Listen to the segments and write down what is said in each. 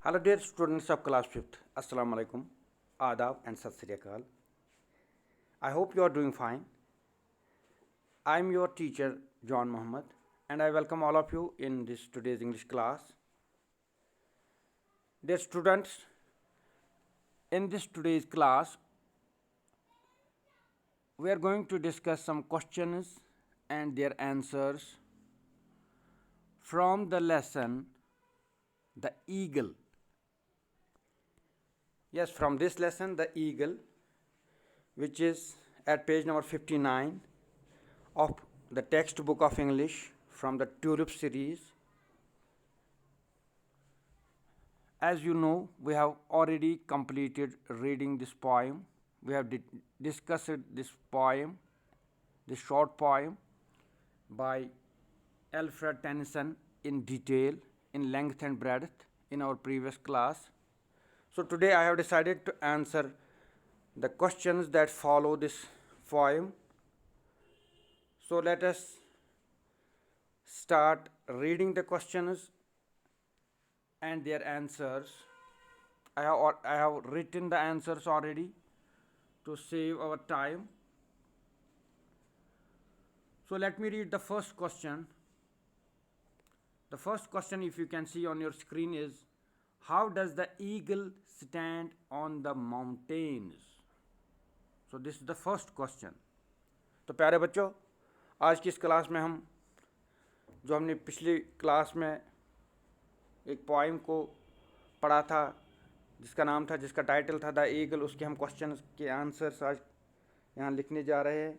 Hello dear students of class 5th. Assalamu alaikum, Adab and Sat Sri Akal. I hope you are doing fine. I am your teacher John Muhammad and I welcome all of you in this today's English class. Dear students, in this today's class we are going to discuss some questions and their answers from the lesson The Eagle. Yes, from this lesson, The Eagle, which is at page number 59 of the textbook of English from the Tulip series. As you know, we have already completed reading this poem. We have discussed this poem, this short poem by Alfred Tennyson in detail, in length and breadth in our previous class. So today I have decided to answer the questions that follow this poem. So let us start reading the questions and their answers. I have written the answers already to save our time. So let me read the first question. The first question, if you can see on your screen, is how does the eagle stand on the mountains? So this is the first question. तो प्यारे बच्चों, आज की इस class में हम जो हमने पिछली क्लास में एक पोइम को पढ़ा था जिसका टाइटल था द ईगल, उसके हम क्वेश्चन के आंसर्स आज यहाँ लिखने जा रहे हैं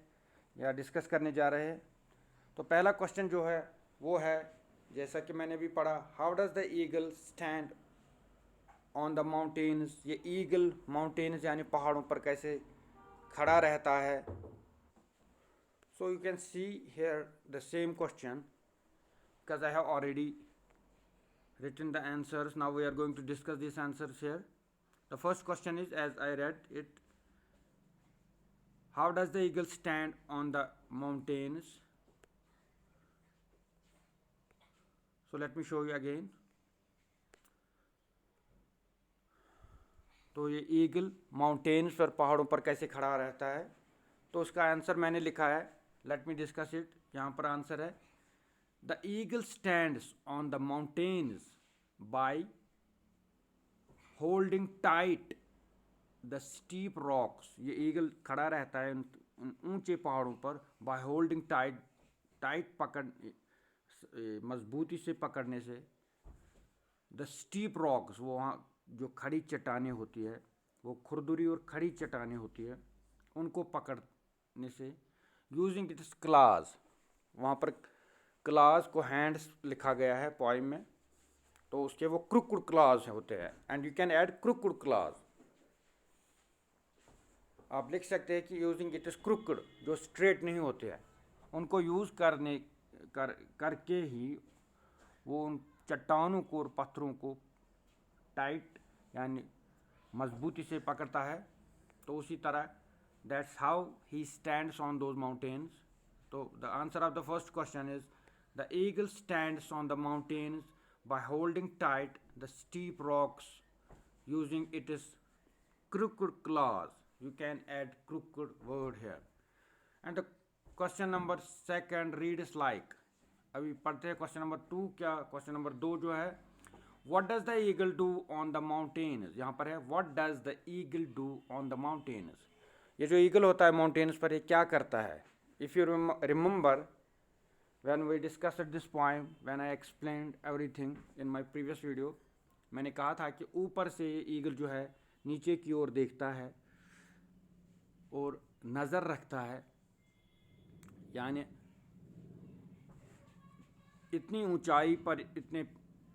या डिस्कस करने जा रहे हैं. तो पहला क्वेश्चन जो है वो है, जैसा कि मैंने भी पढ़ा, how does the eagle stand on the mountains. ये ईगल माउंटेन्स यानी पहाड़ों पर कैसे खड़ा रहता है. So you can see here the same question because I have already written the answers. Now we are going to discuss these answers here. The first question is, as I read it, how does the eagle stand on the mountains? So let me show you again. तो ये eagle mountains पर पहाड़ों पर कैसे खड़ा रहता है, तो उसका आंसर मैंने लिखा है. Let me discuss it. यहाँ पर आंसर है, the eagle stands on the mountains by holding tight the steep rocks. ये ईगल खड़ा रहता है उन ऊंचे पहाड़ों पर बाय होल्डिंग टाइट पकड़, मजबूती से पकड़ने से, द स्टीप रॉक्स, वो वहाँ जो खड़ी चट्टानें होती है, वो खुरदुरी और खड़ी चट्टानें होती है, उनको पकड़ने से, यूजिंग इट्स क्लास. वहाँ पर क्लास को हैंड्स लिखा गया है पोइम में, तो उसके वो क्रुकुड क्लास होते हैं. And you can add crooked class. आप लिख सकते हैं कि यूजिंग इट इज क्रुकुड, जो स्ट्रेट नहीं होते हैं, उनको यूज़ करके ही वो उन चट्टानों को और पत्थरों को टाइट यानी मजबूती से पकड़ता है. तो उसी तरह that's how he stands on those mountains. तो the answer of the first question is the eagle stands on the mountains by holding tight the steep rocks using its crooked claws. You can add crooked word here. And the question number second reads like, अभी पढ़ते हैं question number 2. क्या question number 2 जो है, what does the eagle do on the mountains. यहाँ पर है what does the eagle do on the mountains. ये जो ईगल होता है माउंटेन्स पर, ये क्या करता है. If you remember, when we discussed this poem, when I explained everything in my previous video, मैंने कहा था कि ऊपर से ईगल जो है नीचे की ओर देखता है और नज़र रखता है. यानी इतनी ऊंचाई पर, इतने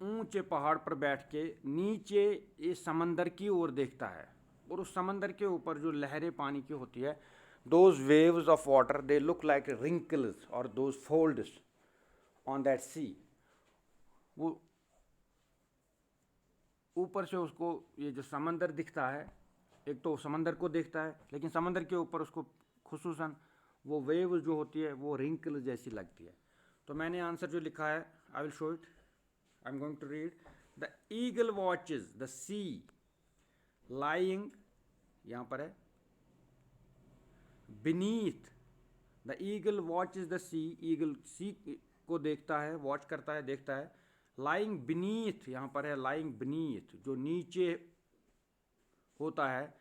ऊंचे पहाड़ पर बैठ के नीचे इस समंदर की ओर देखता है, और उस समंदर के ऊपर जो लहरें पानी की होती है, those waves of water, they look like wrinkles or those folds on that sea. वो ऊपर से उसको ये जो समंदर दिखता है, एक तो समंदर को देखता है, लेकिन समंदर के ऊपर उसको खुसूसन वो वेव जो होती है वो रिंकल जैसी लगती है. तो मैंने आंसर जो लिखा है, I will show it. I am going to read. The eagle watches the sea lying, यहां पर है beneath, the eagle watches the sea, eagle sea को देखता है, वॉच करता है, देखता है। लाइंग बीनीथ, यहां पर है लाइंग बीनीथ, जो नीचे होता है,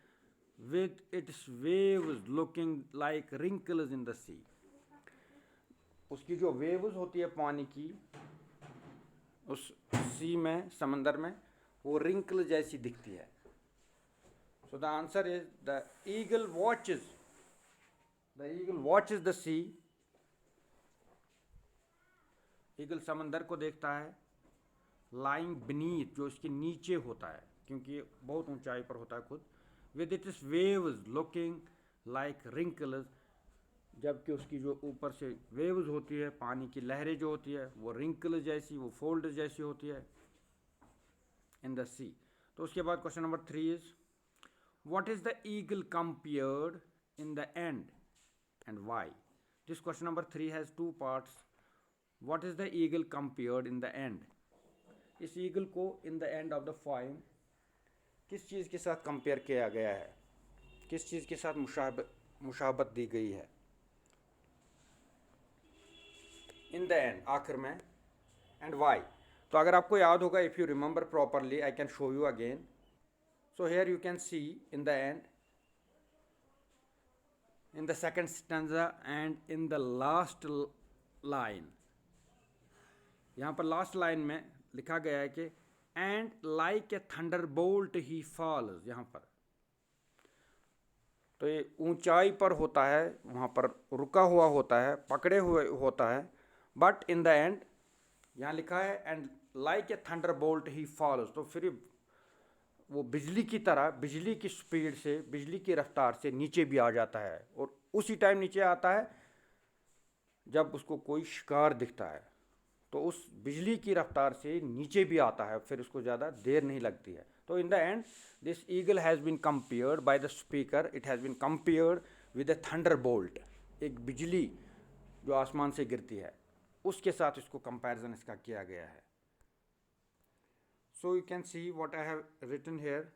with its waves looking like wrinkles in the sea, उसकी जो वेव्स होती है पानी की उस सी में, समंदर में, वो रिंकल जैसी दिखती है। So the answer is the eagle watches the sea, eagle समंदर को देखता है, लाइंग बीनीथ, जो इसके नीचे होता है क्योंकि बहुत ऊंचाई पर होता है खुद, with it is waves looking like wrinkles, जबकि उसकी जो ऊपर से वेव्स होती है, पानी की लहरें जो होती है, वो रिंकल जैसी, वो फोल्ड जैसी होती है इन द सी। तो उसके बाद question number 3 is what is the eagle compared in the and and why. This question number 3 has 2 parts. What is the eagle compared in the and, इस ईगल को इन the end of the poem किस चीज़ के साथ compare किया गया है, किस चीज़ के साथ मुशाबत दी गई है इन द एंड, आखिर में, एंड वाई। तो अगर आपको याद होगा, if you remember properly, I can show you again. So here you can see in the end, in the second stanza and in the last line, यहाँ पर लास्ट लाइन में लिखा गया है कि and like a thunderbolt he falls, यहाँ पर तो ये ऊंचाई पर होता है, वहाँ पर रुका हुआ होता है, पकड़े हुए होता है, बट इन द एंड यहाँ लिखा है and like a thunderbolt he falls, तो फिर वो बिजली की तरह, बिजली की स्पीड से, बिजली की रफ्तार से नीचे भी आ जाता है, और उसी टाइम नीचे आता है जब उसको कोई शिकार दिखता है, तो उस बिजली की रफ्तार से नीचे भी आता है, फिर उसको ज़्यादा देर नहीं लगती है। तो in the end this eagle has been compared by the speaker, it has been compared with a thunderbolt, एक बिजली जो आसमान से गिरती है उसके साथ इसको कंपैरिजन इसका किया गया है। So you can see what I have written here,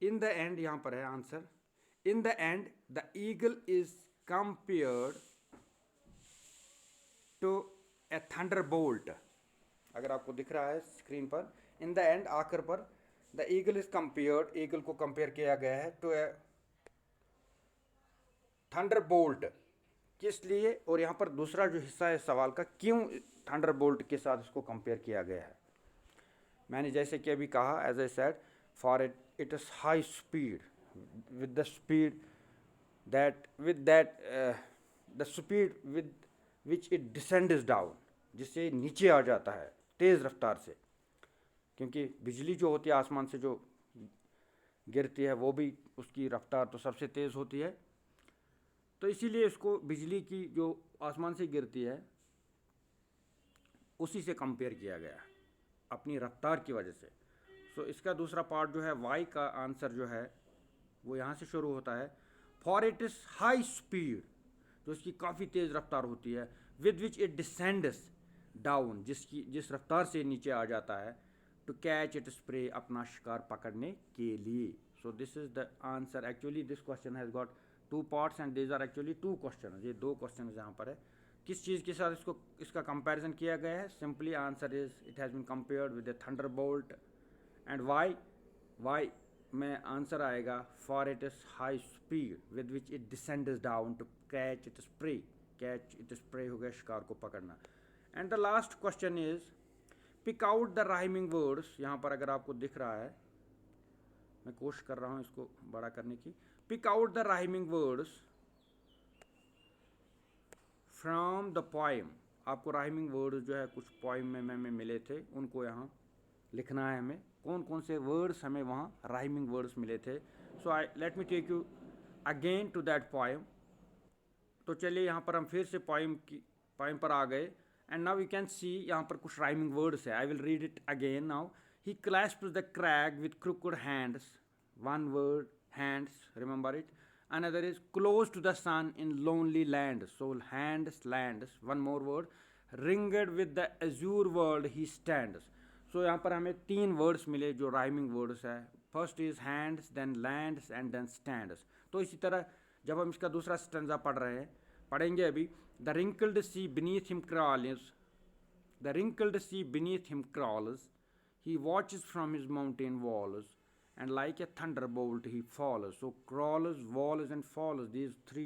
in the end, यहाँ पर है answer, in the end the eagle is compared to a thunderbolt, अगर आपको दिख रहा है स्क्रीन पर, इन द एंड, आखिर पर, the eagle is compared, eagle को कंपेयर किया गया है टू ए थंडर बोल्ट, किस लिए, और यहाँ पर दूसरा जो हिस्सा है सवाल का, क्यों थंडर बोल्ट के साथ इसको कंपेयर किया गया है। मैंने जैसे कि अभी कहा, as I said, for it is high speed, with the speed that the speed with which it descends down, जिससे नीचे आ जाता है तेज़ रफ्तार से, क्योंकि बिजली जो होती है आसमान से जो गिरती है वो भी, उसकी रफ्तार तो सबसे तेज़ होती है, तो इसीलिए इसको बिजली की जो आसमान से गिरती है उसी से कंपेयर किया गया है अपनी रफ्तार की वजह से। सो इसका दूसरा पार्ट जो है, वाई का आंसर जो है वो यहाँ से शुरू होता है, for it is high speed, जो इसकी काफ़ी तेज़ रफ्तार होती है, with which it descends down, जिस रफ्तार से नीचे आ जाता है, टू कैच इट स्प्रे, अपना शिकार पकड़ने के लिए। So this is the answer. Actually this question has got 2 parts and these are actually 2 question, ये 2 क्वेश्चन यहाँ पर है। किस चीज़ के साथ इसका कंपैरिजन किया गया है, simply answer is it has been compared with a thunderbolt, and why में आंसर आएगा, for it is high speed with which it descends down to catch its prey, catch its prey हो गया शिकार को पकड़ना। And the last question is pick out the rhyming words, यहाँ पर अगर आपको दिख रहा है, मैं कोशिश कर रहा हूँ इसको बड़ा करने की, pick out the rhyming words from the poem, आपको राइमिंग वर्ड्स जो है कुछ पोएम में मिले थे, उनको यहाँ लिखना है हमें, कौन कौन से वर्ड्स हमें वहाँ राइमिंग वर्ड्स मिले थे। So I let me take you again to that poem. तो चलिए यहाँ पर हम फिर से पोएम पर आ गए, and now you can see यहाँ पर कुछ राइमिंग वर्ड्स है। I will read it again now. He clasps the crag with crooked hands, one word, hands, remember it. Another is close to the sun in lonely land, so hands, lands, one more word. Ringed with the azure world he stands. So यहाँ पर हमें 3 words मिले जो rhyming words है। First is hands, then lands and then stands. तो इसी तरह जब हम इसका दूसरा स्टेंजा पढ़ेंगे अभी, the wrinkled sea beneath him crawls, the wrinkled sea beneath him crawls, he watches from his mountain walls, and like a thunderbolt he falls. So crawls, walls and falls, these 3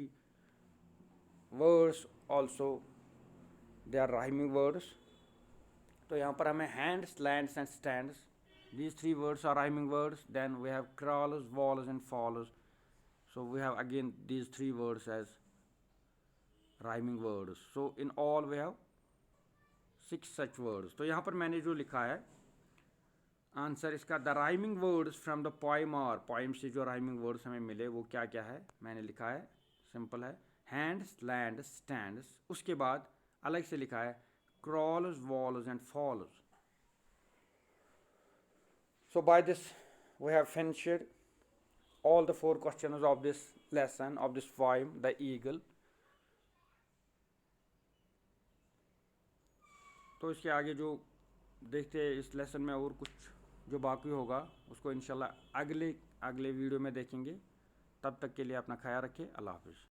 words also they are rhyming words. तो यहाँ पर हमें hands, lands and stands, these 3 words are rhyming words. Then we have crawls, walls and falls. So we have again these 3 words as rhyming words. So in all we have 6 such words. तो यहाँ पर मैंने जो लिखा है answer इसका, the rhyming words from the poem, और poem से जो राइमिंग वर्ड्स हमें मिले वो क्या क्या है मैंने लिखा है, सिंपल है, हैंड्स, लैंड, स्टैंड्स। उसके बाद अलग से लिखा है crawls, walls and falls. So by this we have finished all the 4 questions of this lesson, of this poem, The Eagle. तो इसके आगे जो देखते हैं इस लेसन में और कुछ जो बाकी होगा उसको इंशाल्लाह अगले वीडियो में देखेंगे। तब तक के लिए अपना ख्याल रखिए। अल्लाह हाफिज़।